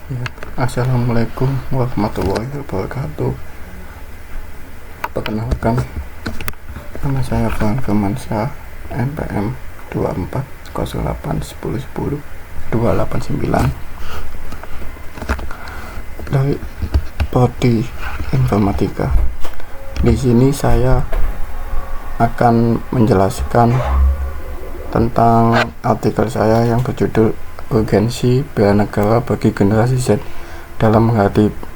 Ya, Assalamualaikum warahmatullahi wabarakatuh. Perkenalkan, nama saya Bang Firmansyah, NPM 24081010 dari Prodi Informatika. Di sini saya akan menjelaskan tentang artikel saya yang berjudul Urgensi Bela Negara bagi Generasi Z dalam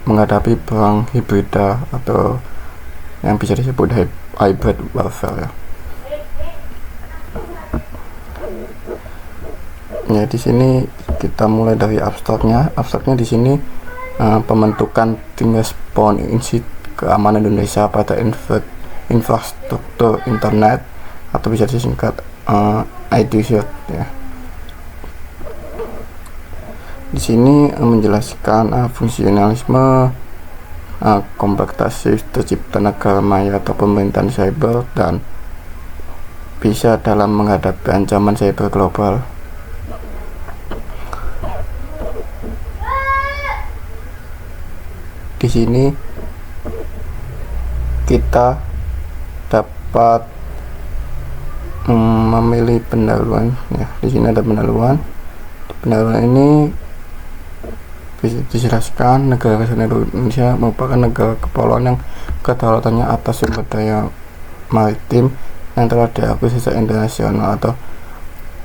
menghadapi perang hibrida atau yang bisa disebut hybrid warfare. Ya, di sini kita mulai dari abstraknya. Abstraknya di sini pembentukan tim respon keamanan Indonesia pada infrastruktur internet atau bisa disingkat IDZ ya. Di sini menjelaskan fungsionalisme, kompleksitas tercipta negara maya atau pemerintahan cyber dan bisa dalam menghadapi ancaman cyber global. Di sini kita dapat memilih pendahuluan ya. Di sini ada pendahuluan. Pendahuluan ini bisa dijelaskan negara kesatuan Indonesia merupakan negara kepulauan yang kedaulatannya atas sumber daya maritim yang telah diakui secara internasional atau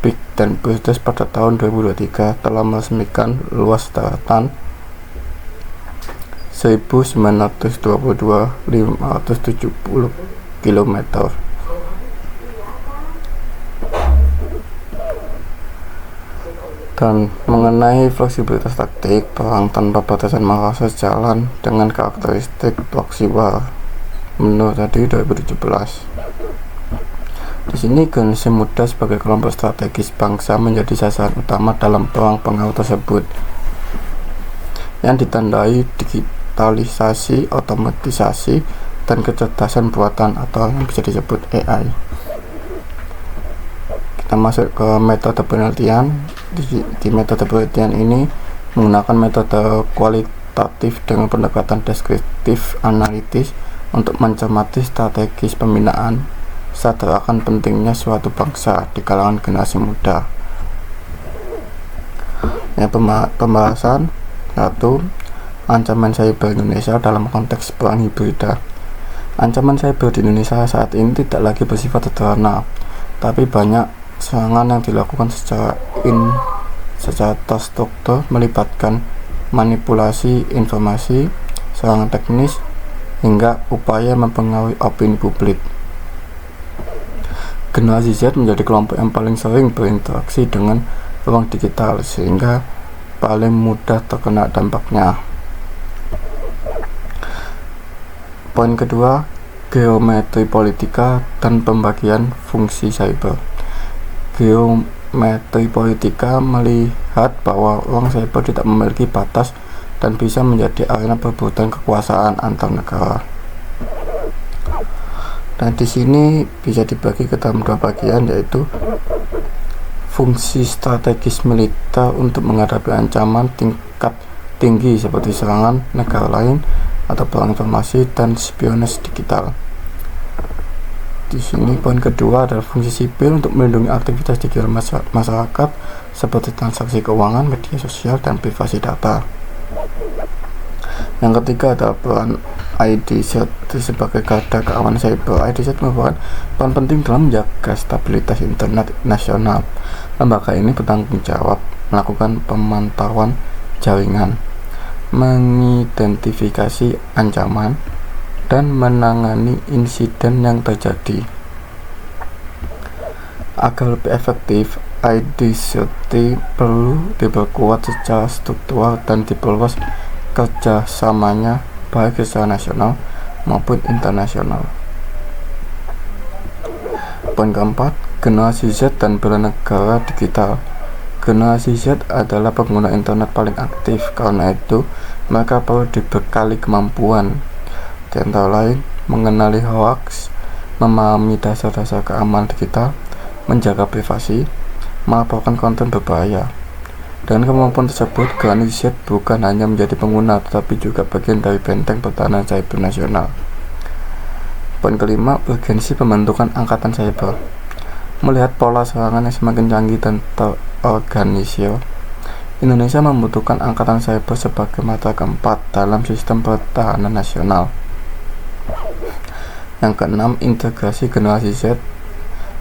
BIC dan British pada tahun 2023 telah meresmikan luas daratan 1922.570 km. Dan mengenai fleksibilitas taktik, perang tanpa batasan maka sejalan dengan karakteristik proxy war menurut tadi 2017. Di sini generasi muda sebagai kelompok strategis bangsa menjadi sasaran utama dalam perang pengaruh tersebut yang ditandai digitalisasi, otomatisasi, dan kecerdasan buatan atau yang bisa disebut AI. Kita masuk ke metode penelitian. Di metode penelitian ini menggunakan metode kualitatif dengan pendekatan deskriptif analitis untuk mencermati strategis pembinaan sadar akan pentingnya suatu bangsa di kalangan generasi muda. Pembahasan 1. Ancaman cyber Indonesia dalam konteks perang hibrida. Ancaman cyber di Indonesia saat ini tidak lagi bersifat sederhana, tapi banyak serangan yang dilakukan secara terstruktur melibatkan manipulasi informasi, serangan teknis, hingga upaya mempengaruhi opini publik. Generasi Z menjadi kelompok yang paling sering berinteraksi dengan ruang digital sehingga paling mudah terkena dampaknya. Poin kedua, geometri politika dan pembagian fungsi cyber. Geometri politika melihat bahwa ruang cyber tidak memiliki batas dan bisa menjadi arena perebutan kekuasaan antar negara. Dan di sini bisa dibagi ke dalam dua bagian, yaitu fungsi strategis militer untuk menghadapi ancaman tingkat tinggi seperti serangan negara lain atau perang informasi dan spionase digital. Di sini poin kedua adalah fungsi sipil untuk melindungi aktivitas digital masyarakat seperti transaksi keuangan, media sosial, dan privasi data. Yang ketiga adalah peran IDZ sebagai garda keamanan cyber. IDZ merupakan peran penting dalam menjaga stabilitas internet nasional. Lembaga ini bertanggung jawab melakukan pemantauan jaringan, mengidentifikasi ancaman, dan menangani insiden yang terjadi. Agar lebih efektif, IDZ perlu diperkuat secara struktural dan diperluas kerjasamanya baik secara nasional maupun internasional. Poin keempat, generasi Z dan bela negara digital. Generasi Z adalah pengguna internet paling aktif, karena itu mereka perlu dibekali kemampuan di antara lain mengenali hoax, memahami dasar-dasar keamanan digital, menjaga privasi, melaporkan konten berbahaya, Dengan kemampuan tersebut, GNZ bukan hanya menjadi pengguna, tetapi juga bagian dari benteng pertahanan cyber nasional. Poin kelima, urgensi pembentukan angkatan cyber. Melihat pola serangan yang semakin canggih dan terorganisir, Indonesia membutuhkan angkatan cyber sebagai mata keempat dalam sistem pertahanan nasional. Yang keenam, integrasi generasi Z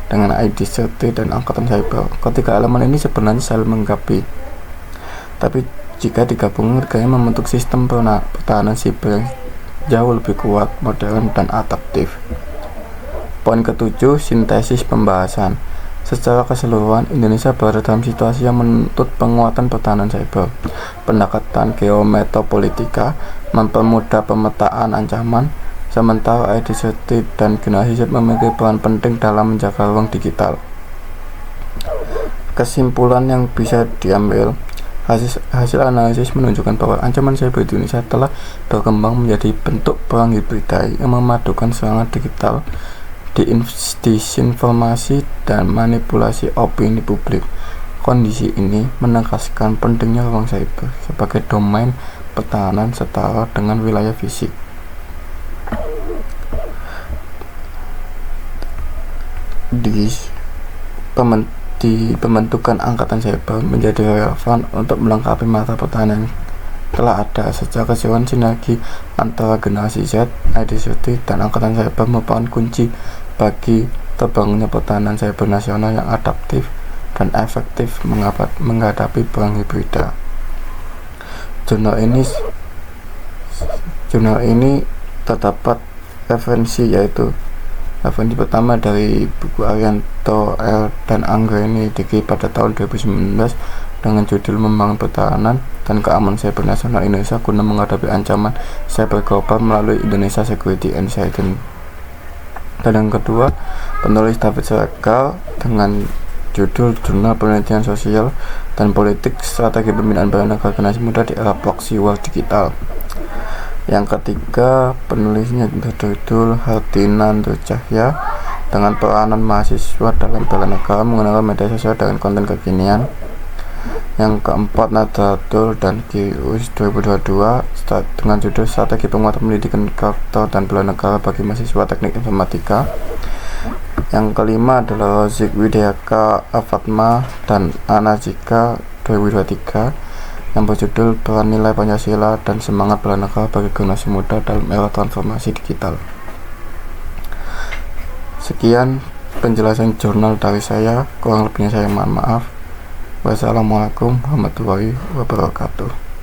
dengan ID30 dan angkatan cyber. Ketiga elemen ini sebenarnya saling melengkapi, tapi jika digabung, mereka membentuk sistem pertahanan siber yang jauh lebih kuat, modern, dan adaptif. Poin ketujuh, sintesis pembahasan. Secara keseluruhan, Indonesia berada dalam situasi yang menuntut penguatan pertahanan cyber. Pendekatan geometropolitika mempermudah pemetaan ancaman, sementara ID30 dan generasi Z memiliki peran penting dalam menjaga ruang digital. Kesimpulan yang bisa diambil, hasil analisis menunjukkan bahwa ancaman cyber di Indonesia telah berkembang menjadi bentuk perang hibrid yang memadukan serangan digital, disinformasi, dan manipulasi opini publik. Kondisi ini menegaskan pentingnya ruang cyber sebagai domain pertahanan setara dengan wilayah fisik. Di pembentukan angkatan cyber menjadi relevan untuk melengkapi mata pertahanan telah ada. Secara keseluruhan, sinergi antara generasi Z, ID30, dan angkatan cyber merupakan kunci bagi terbangunnya pertahanan cyber nasional yang adaptif dan efektif menghadapi perang hibrida. Jurnal ini terdapat referensi, yaitu referensi pertama dari buku Arianto L. dan Anggreni Diki pada tahun 2019 dengan judul Membangun Pertahanan dan Keamanan Cyber Nasional Indonesia guna menghadapi ancaman cyber global melalui Indonesia Security and Intelligence. Dan yang kedua, penulis David Segal dengan judul Jurnal Penelitian Sosial dan Politik Strategi Pembinaan Bela Negara Generasi Muda di Era Proxy War Digital. Yang ketiga, penulisnya berjudul Hardinandro Cahya dengan peranan mahasiswa dalam bela negara menggunakan media sosial dengan konten kekinian. Yang keempat, Nadratul dan Kius 2022 dengan judul Strategi Penguatan Pendidikan Karakter dan Bela Negara bagi Mahasiswa Teknik Informatika. Yang kelima adalah Rozik Widyaka Afatma dan Anajika 2023 yang berjudul Peran Nilai Pancasila dan Semangat Bela Negara bagi Generasi Muda dalam Era Transformasi Digital. Sekian penjelasan jurnal dari saya, kurang lebihnya saya mohon maaf. Wassalamualaikum warahmatullahi wabarakatuh.